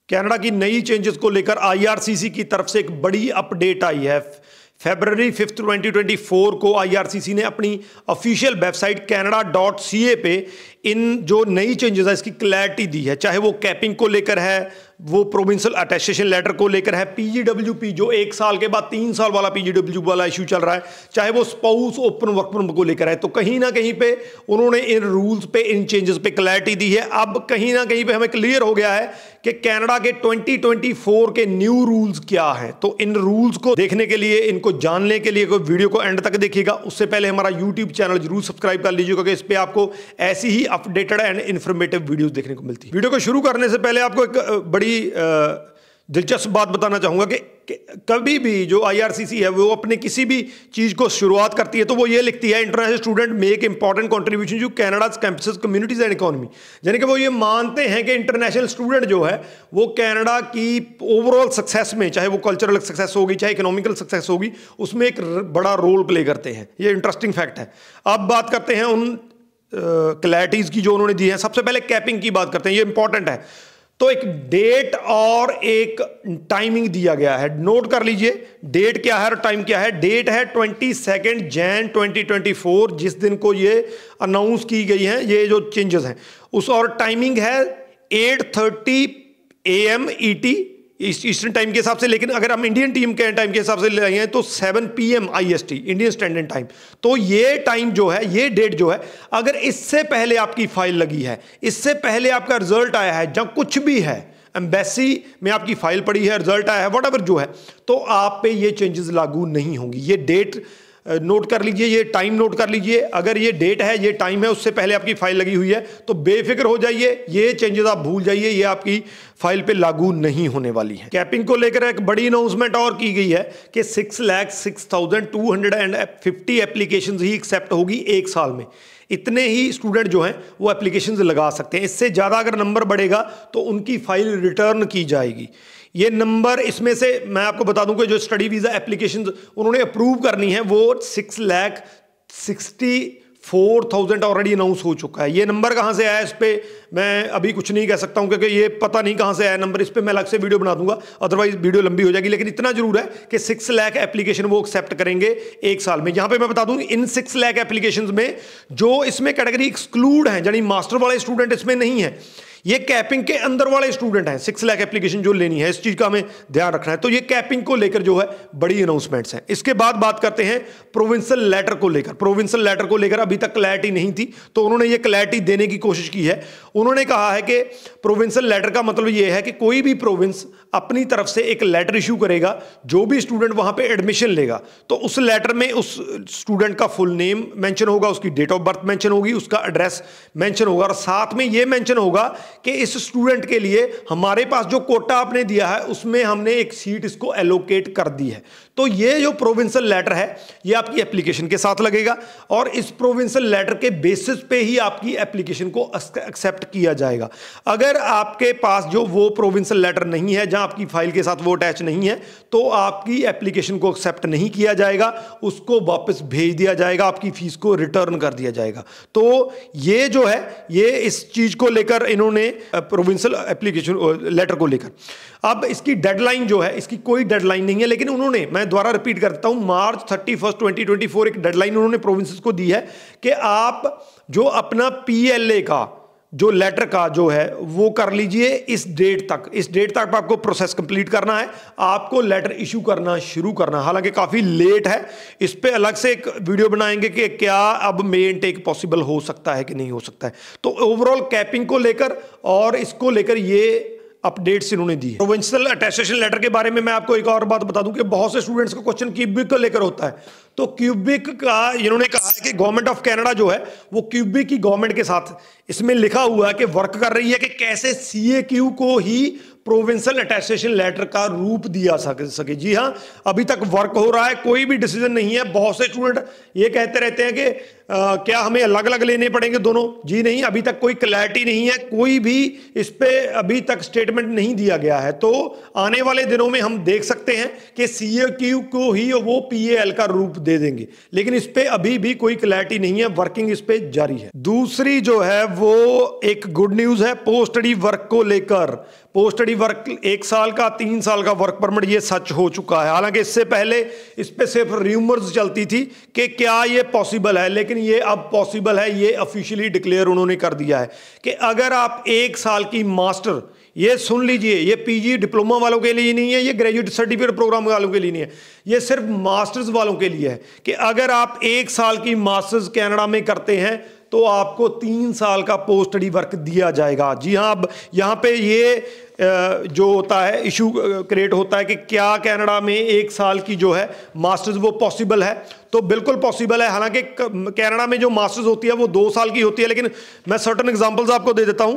Canada की नई changes को लेकर आईआरसीसी की तरफ से एक बड़ी अपडेट आई है। फरवरी 5 2024 को आईआरसीसी ने अपनी ऑफिशियल वेबसाइट canada.ca पे इन जो नई चेंजेस है इसकी क्लैरिटी दी है, चाहे वो कैपिंग को लेकर है, वो प्रोविंशियल अटेस्टेशन लेटर को लेकर है, पीजीडब्ल्यूपी जो 1 साल के बाद 3 साल वाला पीजीडब्ल्यू वाला इशू चल रहा है, चाहे वो स्पाउस ओपन वर्क परमिट को लेकर है। तो कहीं ना कहीं पे उन्होंने इन रूल्स पे, इन चेंजेस पे क्लैरिटी दी है। अब कहीं ना कहीं पे हमें क्लियर हो गया है कि कनाडा के 2024 के न्यू रूल्स क्या हैं। तो इन रूल्स को देखने के लिए, इनको जानने के लिए कोई वीडियो को एंड तक देखिएगा। उससे पहले हमारा यूट्यूब चैनल जरूर सब्सक्राइब कर लीजिएगा क्योंकि इस पे आपको ऐसी ही अपडेटेड एंड इन्फॉर्मेटिव वीडियोस देखने को मिलती है। वीडियो को शुरू करने से पहले आपको एक बड़ी दिलचस्प बात बताना चाहूंगा कि कभी भी जो आईआरसीसी है वो अपने किसी भी चीज को शुरुआत करती है तो वो ये लिखती है, international student make important contribution to Canada's campuses communities and economy. यानी कि वो ये मानते हैं कि इंटरनेशनल स्टूडेंट जो है वो कनाडा की ओवरऑल सक्सेस में, चाहे वो कल्चरल सक्सेस होगी चाहे इकोनॉमिकल सक्सेस होगी, उसमें एक बड़ा रोल प्ले करते हैं। ये इंटरेस्टिंग फैक्ट है। अब बात करते हैं उन क्लैरिटीज की जो उन्होंने दी है। सबसे पहले कैपिंग की बात करते हैं, ये इंपॉर्टेंट है। तो एक डेट और एक टाइमिंग दिया गया है, नोट कर लीजिए डेट क्या है और टाइम क्या है। डेट है 22 जैन 2024, जिस दिन को ये अनाउंस की गई है ये जो चेंजेस हैं उस, और टाइमिंग है 8:30 AM ET ईस्टर्न टाइम के हिसाब से। लेकिन अगर हम इंडियन टीम के टाइम के हिसाब से ले रहे हैं तो 7 PM IST Indian standard time. तो ये टाइम जो है, ये डेट जो है, अगर इससे पहले आपकी फाइल लगी है, इससे पहले आपका रिजल्ट आया है, जब कुछ भी है, एम्बेसी में आपकी फाइल पड़ी है, रिजल्ट आया है, व्हाटएवर जो है, तो आप पे ये चेंजेस लागू नहीं होंगी। ये डेट नोट कर लीजिए, ये टाइम नोट कर लीजिए। अगर ये डेट है, ये टाइम है, उससे पहले आपकी फाइल लगी हुई है तो बेफिक्र हो जाइए, ये चेंजेस आप भूल जाइए, ये आपकी फाइल पे लागू नहीं होने वाली है। कैपिंग को लेकर एक बड़ी अनाउंसमेंट और की गई है कि 6,06,250 एप्लीकेशंस ही एक्सेप्ट होगी 1 साल में। इतने ही स्टूडेंट जो हैं वो एप्लीकेशंस लगा सकते हैं। इससे ज़्यादा अगर नंबर बढ़ेगा तो उनकी फाइल रिटर्न की जाएगी। ये नंबर, इसमें से मैं आपको बता दूं कि जो स्टडी वीज़ा एप्लीकेशंस उन्होंने अप्रूव करनी है वो 6,64,000 ऑलरेडी अनाउंस हो चुका है। ये नंबर कहाँ से आया इस पर मैं अभी कुछ नहीं कह सकता हूँ क्योंकि ये पता नहीं कहाँ से आया नंबर। इस पर मैं अलग से वीडियो बना दूंगा, अदरवाइज वीडियो लंबी हो जाएगी। लेकिन इतना जरूर है कि 6 लाख एप्लीकेशन वो एक्सेप्ट करेंगे 1 साल में। यहाँ पे मैं बता दूं इन 6 लाख एप्लीकेशन में जो इसमें कैटेगरी एक्सक्लूड है, यानी मास्टर वाले स्टूडेंट इसमें नहीं है, ये कैपिंग के अंदर वाले स्टूडेंट हैं। 6 लाख एप्लीकेशन जो लेनी है, इस चीज का हमें ध्यान रखना है। तो ये कैपिंग को लेकर जो है बड़ी अनाउंसमेंट्स हैं। इसके बाद बात करते हैं प्रोविंशियल लेटर को लेकर। प्रोविंशियल लेटर को लेकर अभी तक क्लैरिटी नहीं थी, तो उन्होंने ये क्लैरिटी देने की कोशिश की है। उन्होंने कहा है कि प्रोविंशियल लेटर का मतलब ये है कि कोई भी प्रोविंस अपनी तरफ से एक लेटर इशू करेगा, जो भी स्टूडेंट वहां पे एडमिशन लेगा तो उस लेटर में उस स्टूडेंट का फुल नेम मेंशन होगा, उसकी डेट ऑफ बर्थ मेंशन होगी, उसका एड्रेस मेंशन होगा और साथ में ये मेंशन होगा कि इस स्टूडेंट के लिए हमारे पास जो कोटा आपने दिया है उसमें हमने एक सीट इसको एलोकेट कर दी है। तो ये जो प्रोविंशियल लेटर है ये आपकी एप्लीकेशन के साथ लगेगा और इस प्रोविंशियल लेटर के बेसिस पे ही आपकी एप्लीकेशन को एक्सेप्ट किया जाएगा। अगर आपके पास जो वो प्रोविंशियल लेटर नहीं है, जहां आपकी फाइल के साथ वो अटैच नहीं है, तो आपकी एप्लीकेशन को एक्सेप्ट नहीं किया जाएगा, उसको वापस भेज दिया जाएगा, आपकी फीस को रिटर्न कर दिया जाएगा। तो ये जो है, ये इस चीज को लेकर इन्होंने प्रोविंशियल एप्लीकेशन लेटर को लेकर, अब इसकी डेडलाइन जो है, इसकी कोई डेडलाइन नहीं है, लेकिन उन्होंने, मैं दोबारा रिपीट करता हूं, मार्च 31 2024 एक डेडलाइन उन्होंने प्रोविंसेस को दी है कि आप जो अपना PLA का जो लेटर का जो है वो कर लीजिए इस डेट तक। इस डेट तक आपको प्रोसेस कंप्लीट करना है, आपको लेटर इशू करना शुरू करना। हालांकि काफी लेट है, इस पे अलग से एक वीडियो बनाएंगे कि क्या अब मे इनटेक पॉसिबल हो सकता है कि नहीं हो सकता है। तो ओवरऑल कैपिंग को लेकर और इसको लेकर ये अपडेट्स इन्होंने दी है। प्रोविंशियल अटेस्टेशन लेटर के बारे में मैं आपको एक और बात बता दूं कि बहुत से स्टूडेंट्स का क्वेश्चन क्यूबिक को लेकर होता है। तो क्यूबिक का इन्होंने कहा है कि गवर्नमेंट ऑफ कनाडा जो है वो क्यूबिक की गवर्नमेंट के साथ इसमें लिखा हुआ है कि वर्क कर रही है कि कैसे CAQ को ही प्रोविंशियल अटेस्टेशन लेटर का रूप दिया सके। जी हाँ, अभी तक वर्क हो रहा है, कोई भी डिसीजन नहीं है। बहुत से स्टूडेंट ये कहते रहते हैं कि क्या हमें अलग अलग लेने पड़ेंगे दोनों? जी नहीं, अभी तक कोई क्लैरिटी नहीं है, कोई भी इस पे अभी तक स्टेटमेंट नहीं दिया गया है। तो आने वाले दिनों में हम देख सकते हैं कि CAQ को ही वो PAL का रूप दे देंगे, लेकिन इस पे अभी भी कोई क्लैरिटी नहीं है, वर्किंग इस पे जारी है। दूसरी जो है वो एक गुड न्यूज है पोस्ट स्टडी वर्क को लेकर। पोस्ट स्टडी वर्क 1 साल का 3 साल का वर्क परमिट ये सच हो चुका है। हालांकि इससे पहले इस पे सिर्फ रूमर्स चलती थी कि क्या ये पॉसिबल है, लेकिन ये अब पॉसिबल है, ये ऑफिशियली डिक्लेयर उन्होंने कर दिया है कि अगर आप 1 साल की मास्टर, ये सुन लीजिए, ये PG डिप्लोमा वालों के लिए नहीं है, ये ग्रेजुएट सर्टिफिकेट प्रोग्राम वालों के लिए नहीं है, ये सिर्फ मास्टर्स वालों के लिए है कि अगर आप 1 साल की मास्टर्स कनाडा में करते हैं तो आपको 3 साल का पोस्ट स्टडी वर्क दिया जाएगा। जी हाँ, अब यहाँ पे ये जो होता है इशू क्रिएट होता है कि क्या कनाडा में 1 साल की जो है मास्टर्स वो पॉसिबल है? तो बिल्कुल पॉसिबल है। हालांकि कनाडा में जो मास्टर्स होती है वो 2 साल की होती है, लेकिन मैं सर्टन एग्जांपल्स आपको दे देता हूं।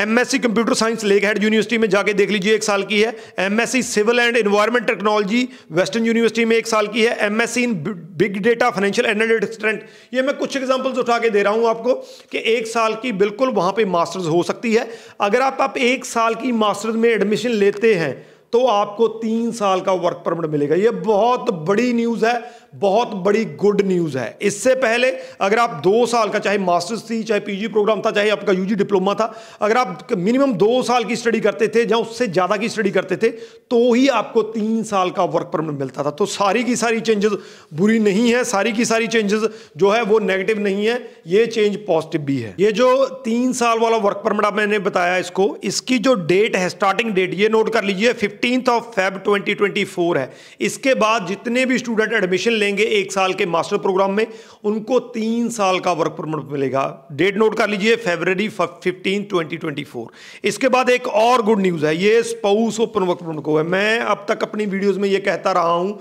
MSc computer science Lakehead university में जाके देख लीजिए, 1 साल की है। MSc civil and environment technology western university में 1 साल की है। MSc in big data financial analytics trend, ये मैं कुछ एग्जांपल्स उठा के दे रहा हूं आपको कि 1 साल की बिल्कुल वहां पे मास्टर्स हो सकती है। अगर आप 1 साल की मास्टर्स में एडमिशन लेते हैं तो आपको 3 साल का वर्क परमिट मिलेगा। यह बहुत बड़ी न्यूज है, बहुत बड़ी गुड न्यूज है। इससे पहले अगर आप 2 साल का, चाहे मास्टर्स थी, चाहे PG प्रोग्राम था, चाहे आपका UG डिप्लोमा था, अगर आप मिनिमम 2 साल की स्टडी करते थे या उससे ज्यादा की स्टडी करते थे तो ही आपको 3 साल का वर्क परमिट मिलता था। तो सारी की सारी चेंजेस बुरी नहीं है, सारी की सारी चेंजेस जो है वो नेगेटिव नहीं है, ये चेंज पॉजिटिव भी है। ये जो 3 साल वाला वर्क परमिट मैंने बताया इसको, इसकी जो डेट है, स्टार्टिंग डेट ये नोट कर लीजिए, 15 Feb 2024 है। इसके बाद जितने भी स्टूडेंट एडमिशन लेंगे 1 साल के मास्टर प्रोग्राम में, उनको 3 साल का वर्क परमिट मिलेगा। डेट नोट कर लीजिए, February 15, 2024। इसके बाद एक और गुड न्यूज है, ये स्पाउस ओपन वर्क परमिट को है। मैं अब तक अपनी वीडियोस में ये कहता रहा हूं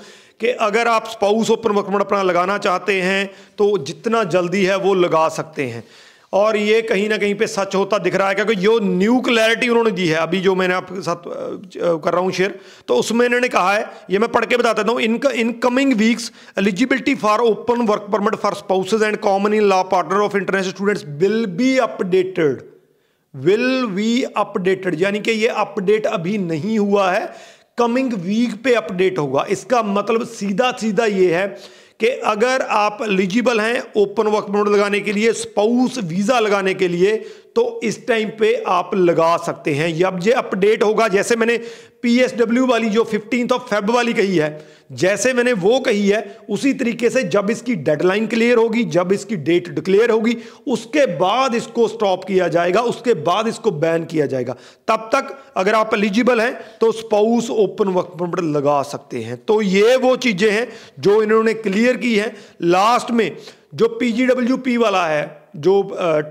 कि अगर आप स्पाउस ओपन वर्क परमिट अपना लगाना चाहते हैं तो जितना जल्दी है वो लगा सकते हैं, और ये कहीं ना कहीं पे सच होता दिख रहा है, क्योंकि जो न्यू क्लैरिटी उन्होंने दी है अभी, जो मैंने आपके साथ कर रहा हूं शेयर, तो उसमें इन्होंने कहा है, ये मैं पढ़ के बता देता हूं। In coming weeks eligibility for open work permit for spouses and common in law partner of international students will be updated. Will be updated यानी कि ये अपडेट अभी नहीं हुआ है, कमिंग वीक पे अपडेट होगा। इसका मतलब सीधा सीधा ये है कि अगर आप एलिजिबल हैं ओपन वर्क परमिट लगाने के लिए, स्पाउस वीजा लगाने के लिए, तो इस टाइम पे आप लगा सकते हैं। अब ये अपडेट होगा, जैसे मैंने PSW वाली जो 15 Feb वाली कही है, जैसे मैंने वो कही है, उसी तरीके से जब इसकी डेडलाइन क्लियर होगी, जब इसकी डेट डिक्लेयर होगी, उसके बाद इसको स्टॉप किया जाएगा, उसके बाद इसको बैन किया जाएगा। तब तक अगर आप एलिजिबल हैं तो स्पाउस ओपन वर्क परमिट लगा सकते हैं। तो ये वो चीजें हैं जो इन्होंने क्लियर की है। लास्ट में जो PGWP वाला है, जो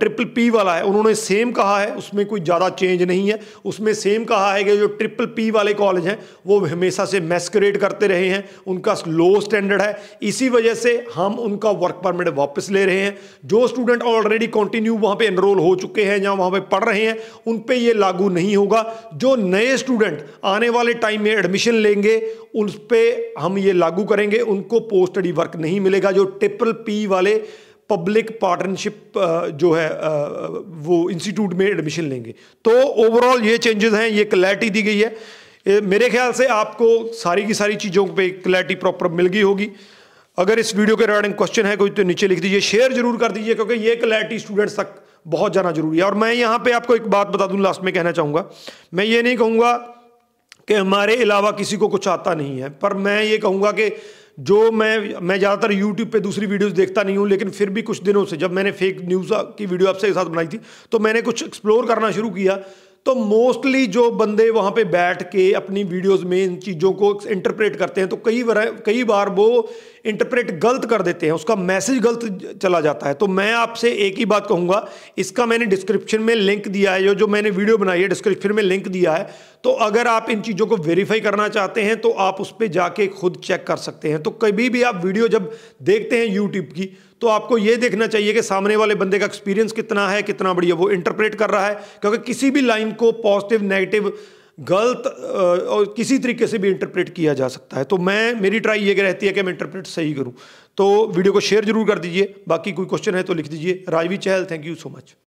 PPP वाला है, उन्होंने सेम कहा है, उसमें कोई ज़्यादा चेंज नहीं है। उसमें सेम कहा है कि जो PPP वाले कॉलेज हैं वो हमेशा से मैस्करेड करते रहे हैं, उनका लो स्टैंडर्ड है, इसी वजह से हम उनका वर्क परमिट वापस ले रहे हैं। जो स्टूडेंट ऑलरेडी कंटिन्यू वहाँ पे एनरोल हो चुके हैं या वहाँ पे पढ़ रहे हैं, उन पे ये लागू नहीं होगा। जो नए स्टूडेंट आने वाले टाइम में एडमिशन लेंगे उन पे हम ये लागू करेंगे, उनको पोस्ट स्टडी वर्क नहीं मिलेगा। जो PPP वाले पब्लिक पार्टनरशिप जो है वो इंस्टीट्यूट में एडमिशन लेंगे। तो ओवरऑल ये चेंजेस हैं, ये क्लैरिटी दी गई है। मेरे ख्याल से आपको सारी की सारी चीज़ों पे क्लैरिटी प्रॉपर मिल गई होगी। अगर इस वीडियो के रिगार्डिंग क्वेश्चन है कोई तो नीचे लिख दीजिए, शेयर जरूर कर दीजिए, क्योंकि ये क्लैरिटी स्टूडेंट्स तक बहुत जाना जरूरी है। और मैं यहाँ पे आपको एक बात बता दूँ, लास्ट में कहना चाहूँगा, मैं ये नहीं कहूँगा कि हमारे अलावा किसी को कुछ आता नहीं है, पर मैं ये कहूँगा कि जो मैं ज़्यादातर YouTube पे दूसरी वीडियोस देखता नहीं हूँ, लेकिन फिर भी कुछ दिनों से जब मैंने फेक न्यूज़ की वीडियो आपसे साथ बनाई थी तो मैंने कुछ एक्सप्लोर करना शुरू किया। तो मोस्टली जो बंदे वहाँ पे बैठ के अपनी वीडियोस में इन चीज़ों को इंटरप्रेट करते हैं, तो कई बार वो इंटरप्रेट गलत कर देते हैं, उसका मैसेज गलत चला जाता है। तो मैं आपसे एक ही बात कहूँगा, इसका मैंने डिस्क्रिप्शन में लिंक दिया है, जो मैंने वीडियो बनाई है डिस्क्रिप्शन में लिंक दिया है। तो अगर आप इन चीज़ों को वेरीफाई करना चाहते हैं तो आप उस पर जाके खुद चेक कर सकते हैं। तो कभी भी आप वीडियो जब देखते हैं यूट्यूब की, तो आपको ये देखना चाहिए कि सामने वाले बंदे का एक्सपीरियंस कितना है, कितना बढ़िया वो इंटरप्रेट कर रहा है, क्योंकि किसी भी लाइन को पॉजिटिव, नेगेटिव, गलत और किसी तरीके से भी इंटरप्रेट किया जा सकता है। तो मेरी ट्राई ये रहती है कि मैं इंटरप्रेट सही करूं। तो वीडियो को शेयर जरूर कर दीजिए। बाकी कोई क्वेश्चन है तो लिख दीजिए। राजवीर चहल, थैंक यू सो मच।